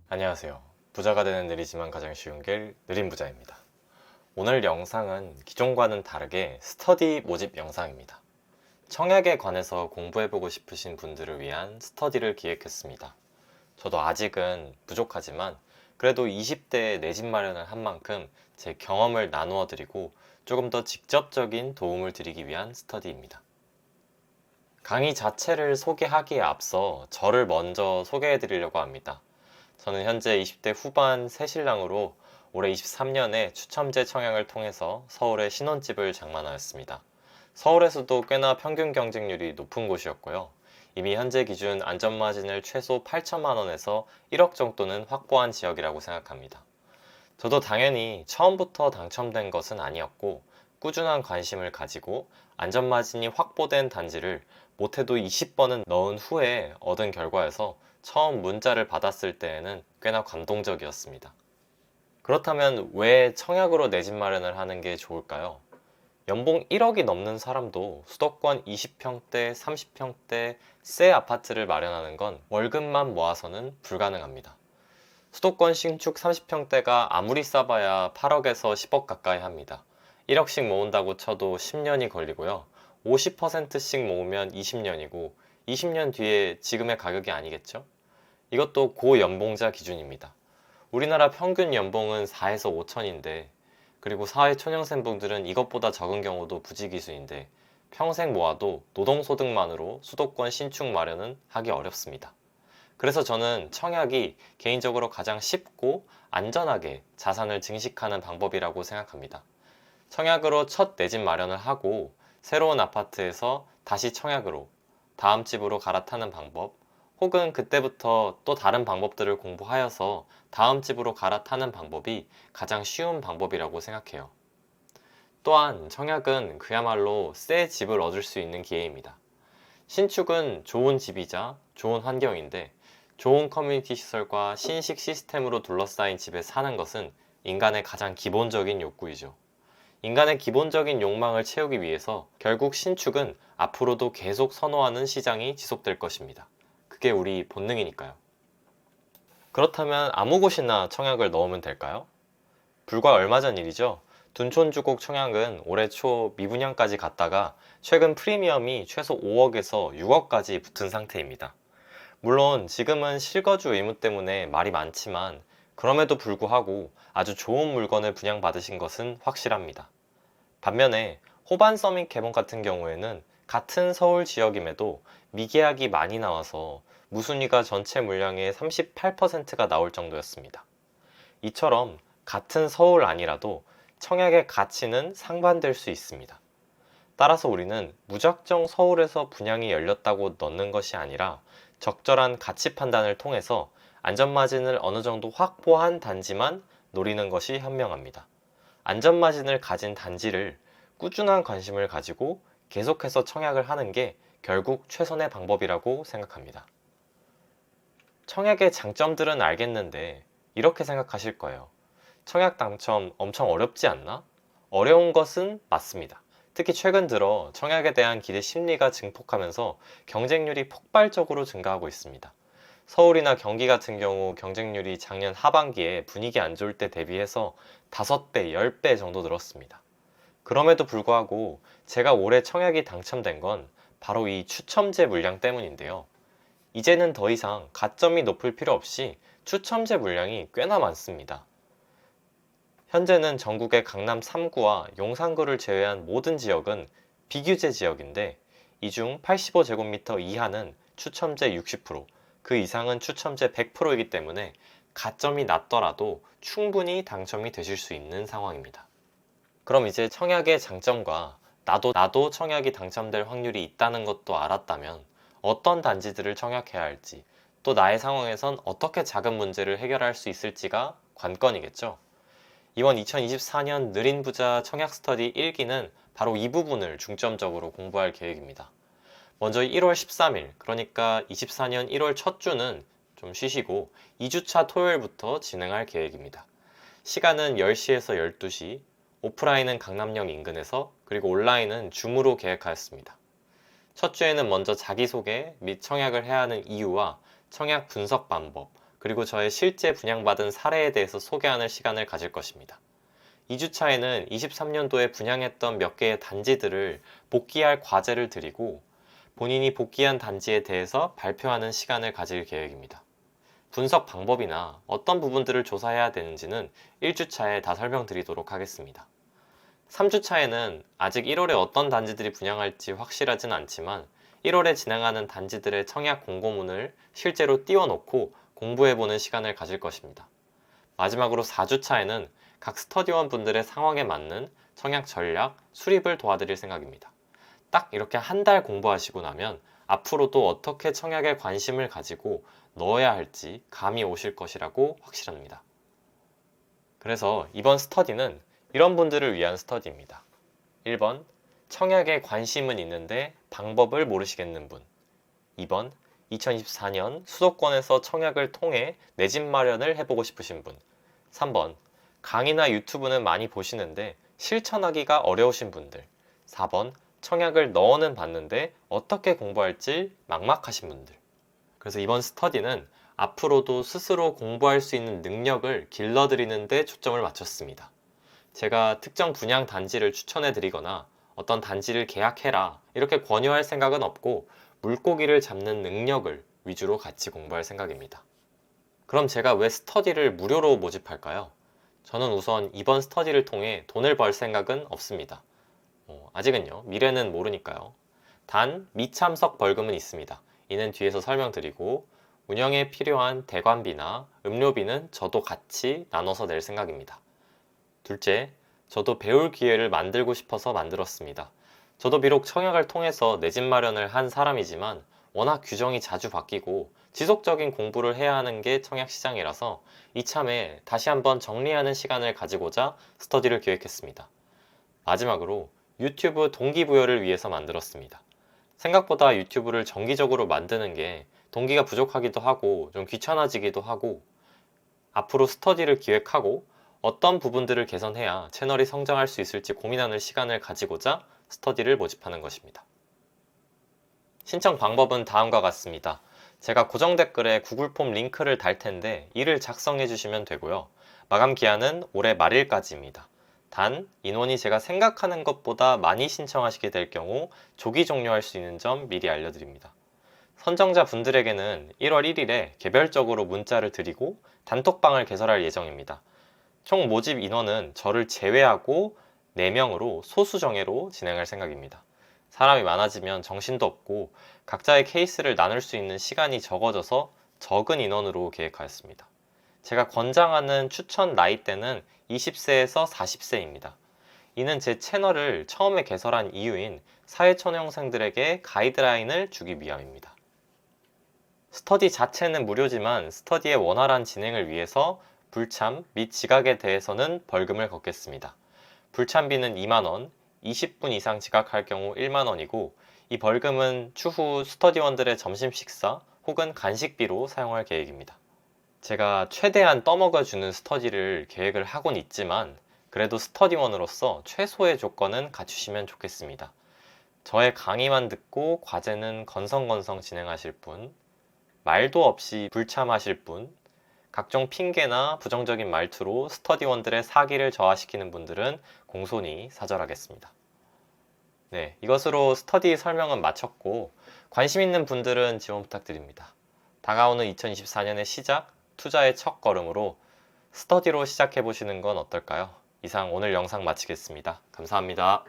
안녕하세요. 부자가 되는 일이지만 가장 쉬운 길 느린 부자입니다. 오늘 영상은 기존과는 다르게 스터디 모집 영상입니다. 청약에 관해서 공부해보고 싶으신 분들을 위한 스터디를 기획했습니다. 저도 아직은 부족하지만 그래도 20대에 내 집 마련을 한 만큼 제 경험을 나누어 드리고 조금 더 직접적인 도움을 드리기 위한 스터디입니다. 강의 자체를 소개하기에 앞서 저를 먼저 소개해 드리려고 합니다. 저는 현재 20대 후반 새신랑으로 올해 23년에 추첨제 청약을 통해서 서울에 신혼집을 장만하였습니다. 서울에서도 꽤나 평균 경쟁률이 높은 곳이었고요. 이미 현재 기준 안전마진을 최소 8천만 원에서 1억 정도는 확보한 지역이라고 생각합니다. 저도 당연히 처음부터 당첨된 것은 아니었고 꾸준한 관심을 가지고 안전마진이 확보된 단지를 못해도 20번은 넣은 후에 얻은 결과여서 처음 문자를 받았을 때에는 꽤나 감동적이었습니다. 그렇다면 왜 청약으로 내 집 마련을 하는 게 좋을까요? 연봉 1억이 넘는 사람도 수도권 20평대, 30평대 새 아파트를 마련하는 건 월급만 모아서는 불가능합니다. 수도권 신축 30평대가 아무리 싸봐야 8억에서 10억 가까이 합니다. 1억씩 모은다고 쳐도 10년이 걸리고요. 50%씩 모으면 20년이고 20년 뒤에 지금의 가격이 아니겠죠? 이것도 고연봉자 기준입니다. 우리나라 평균 연봉은 4에서 5천인데 그리고 사회초년생분들은 이것보다 적은 경우도 부지기수인데 평생 모아도 노동소득만으로 수도권 신축 마련은 하기 어렵습니다. 그래서 저는 청약이 개인적으로 가장 쉽고 안전하게 자산을 증식하는 방법이라고 생각합니다. 청약으로 첫 내 집 마련을 하고 새로운 아파트에서 다시 청약으로 다음 집으로 갈아타는 방법, 혹은 그때부터 또 다른 방법들을 공부하여서 다음 집으로 갈아타는 방법이 가장 쉬운 방법이라고 생각해요. 또한 청약은 그야말로 새 집을 얻을 수 있는 기회입니다. 신축은 좋은 집이자 좋은 환경인데 좋은 커뮤니티 시설과 신식 시스템으로 둘러싸인 집에 사는 것은 인간의 가장 기본적인 욕구이죠. 인간의 기본적인 욕망을 채우기 위해서 결국 신축은 앞으로도 계속 선호하는 시장이 지속될 것입니다. 그게 우리 본능이니까요. 그렇다면 아무 곳이나 청약을 넣으면 될까요? 불과 얼마 전 일이죠. 둔촌주곡 청약은 올해 초 미분양까지 갔다가 최근 프리미엄이 최소 5억에서 6억까지 붙은 상태입니다. 물론 지금은 실거주 의무 때문에 말이 많지만 그럼에도 불구하고 아주 좋은 물건을 분양받으신 것은 확실합니다. 반면에 호반 서밋 개봉 같은 경우에는 같은 서울 지역임에도 미계약이 많이 나와서 무순위가 전체 물량의 38%가 나올 정도였습니다. 이처럼 같은 서울 아니라도 청약의 가치는 상반될 수 있습니다. 따라서 우리는 무작정 서울에서 분양이 열렸다고 넣는 것이 아니라 적절한 가치 판단을 통해서 안전마진을 어느 정도 확보한 단지만 노리는 것이 현명합니다. 안전마진을 가진 단지를 꾸준한 관심을 가지고 계속해서 청약을 하는 게 결국 최선의 방법이라고 생각합니다. 청약의 장점들은 알겠는데 이렇게 생각하실 거예요. 청약 당첨 엄청 어렵지 않나? 어려운 것은 맞습니다. 특히 최근 들어 청약에 대한 기대 심리가 증폭하면서 경쟁률이 폭발적으로 증가하고 있습니다. 서울이나 경기 같은 경우 경쟁률이 작년 하반기에 분위기 안 좋을 때 대비해서 5배, 10배 정도 늘었습니다. 그럼에도 불구하고 제가 올해 청약이 당첨된 건 바로 이 추첨제 물량 때문인데요. 이제는 더 이상 가점이 높을 필요 없이 추첨제 물량이 꽤나 많습니다. 현재는 전국의 강남 3구와 용산구를 제외한 모든 지역은 비규제 지역인데 이 중 85제곱미터 이하는 추첨제 60%, 그 이상은 추첨제 100%이기 때문에 가점이 낮더라도 충분히 당첨이 되실 수 있는 상황입니다. 그럼 이제 청약의 장점과 나도 청약이 당첨될 확률이 있다는 것도 알았다면 어떤 단지들을 청약해야 할지, 또 나의 상황에선 어떻게 작은 문제를 해결할 수 있을지가 관건이겠죠. 이번 2024년 느린 부자 청약 스터디 1기는 바로 이 부분을 중점적으로 공부할 계획입니다. 먼저 1월 13일, 그러니까 24년 1월 첫 주는 좀 쉬시고 2주차 토요일부터 진행할 계획입니다. 시간은 10시에서 12시, 오프라인은 강남역 인근에서, 그리고 온라인은 줌으로 계획하였습니다. 첫 주에는 먼저 자기소개 및 청약을 해야 하는 이유와 청약 분석 방법, 그리고 저의 실제 분양받은 사례에 대해서 소개하는 시간을 가질 것입니다. 2주차에는 23년도에 분양했던 몇 개의 단지들을 복귀할 과제를 드리고 본인이 복귀한 단지에 대해서 발표하는 시간을 가질 계획입니다. 분석 방법이나 어떤 부분들을 조사해야 되는지는 1주차에 다 설명드리도록 하겠습니다. 3주차에는 아직 1월에 어떤 단지들이 분양할지 확실하진 않지만 1월에 진행하는 단지들의 청약 공고문을 실제로 띄워놓고 공부해보는 시간을 가질 것입니다. 마지막으로 4주차에는 각 스터디원 분들의 상황에 맞는 청약 전략, 수립을 도와드릴 생각입니다. 딱 이렇게 한 달 공부하시고 나면 앞으로도 어떻게 청약에 관심을 가지고 넣어야 할지 감이 오실 것이라고 확실합니다. 그래서 이번 스터디는 이런 분들을 위한 스터디입니다. 1번, 청약에 관심은 있는데 방법을 모르시겠는 분. 2번, 2024년 수도권에서 청약을 통해 내 집 마련을 해보고 싶으신 분. 3번, 강의나 유튜브는 많이 보시는데 실천하기가 어려우신 분들. 4번, 청약을 넣어는 봤는데 어떻게 공부할지 막막하신 분들. 그래서 이번 스터디는 앞으로도 스스로 공부할 수 있는 능력을 길러드리는 데 초점을 맞췄습니다. 제가 특정 분양 단지를 추천해 드리거나 어떤 단지를 계약해라 이렇게 권유할 생각은 없고 물고기를 잡는 능력을 위주로 같이 공부할 생각입니다. 그럼 제가 왜 스터디를 무료로 모집할까요? 저는 우선 이번 스터디를 통해 돈을 벌 생각은 없습니다. 아직은요. 미래는 모르니까요. 단 미참석 벌금은 있습니다. 이는 뒤에서 설명드리고 운영에 필요한 대관비나 음료비는 저도 같이 나눠서 낼 생각입니다. 둘째, 저도 배울 기회를 만들고 싶어서 만들었습니다. 저도 비록 청약을 통해서 내 집 마련을 한 사람이지만 워낙 규정이 자주 바뀌고 지속적인 공부를 해야 하는 게 청약 시장이라서 이참에 다시 한번 정리하는 시간을 가지고자 스터디를 기획했습니다. 마지막으로 유튜브 동기부여를 위해서 만들었습니다. 생각보다 유튜브를 정기적으로 만드는 게 동기가 부족하기도 하고 좀 귀찮아지기도 하고 앞으로 스터디를 기획하고 어떤 부분들을 개선해야 채널이 성장할 수 있을지 고민하는 시간을 가지고자 스터디를 모집하는 것입니다. 신청 방법은 다음과 같습니다. 제가 고정 댓글에 구글 폼 링크를 달 텐데 이를 작성해 주시면 되고요. 마감 기한은 올해 말일까지입니다. 단, 인원이 제가 생각하는 것보다 많이 신청하시게 될 경우 조기 종료할 수 있는 점 미리 알려드립니다. 선정자 분들에게는 1월 1일에 개별적으로 문자를 드리고 단톡방을 개설할 예정입니다. 총 모집 인원은 저를 제외하고 4명으로 소수 정예로 진행할 생각입니다. 사람이 많아지면 정신도 없고 각자의 케이스를 나눌 수 있는 시간이 적어져서 적은 인원으로 계획하였습니다. 제가 권장하는 추천 나이대는 20세에서 40세입니다. 이는 제 채널을 처음에 개설한 이유인 사회초년생들에게 가이드라인을 주기 위함입니다. 스터디 자체는 무료지만 스터디의 원활한 진행을 위해서 불참 및 지각에 대해서는 벌금을 걷겠습니다. 불참비는 2만원, 20분 이상 지각할 경우 1만원이고 이 벌금은 추후 스터디원들의 점심 식사 혹은 간식비로 사용할 계획입니다. 제가 최대한 떠먹여주는 스터디를 계획을 하곤 있지만 그래도 스터디원으로서 최소의 조건은 갖추시면 좋겠습니다. 저의 강의만 듣고 과제는 건성건성 진행하실 분, 말도 없이 불참하실 분, 각종 핑계나 부정적인 말투로 스터디원들의 사기를 저하시키는 분들은 공손히 사절하겠습니다. 네, 이것으로 스터디 설명은 마쳤고 관심 있는 분들은 지원 부탁드립니다. 다가오는 2024년의 시작, 투자의 첫 걸음으로 스터디로 시작해 보시는 건 어떨까요? 이상 오늘 영상 마치겠습니다. 감사합니다.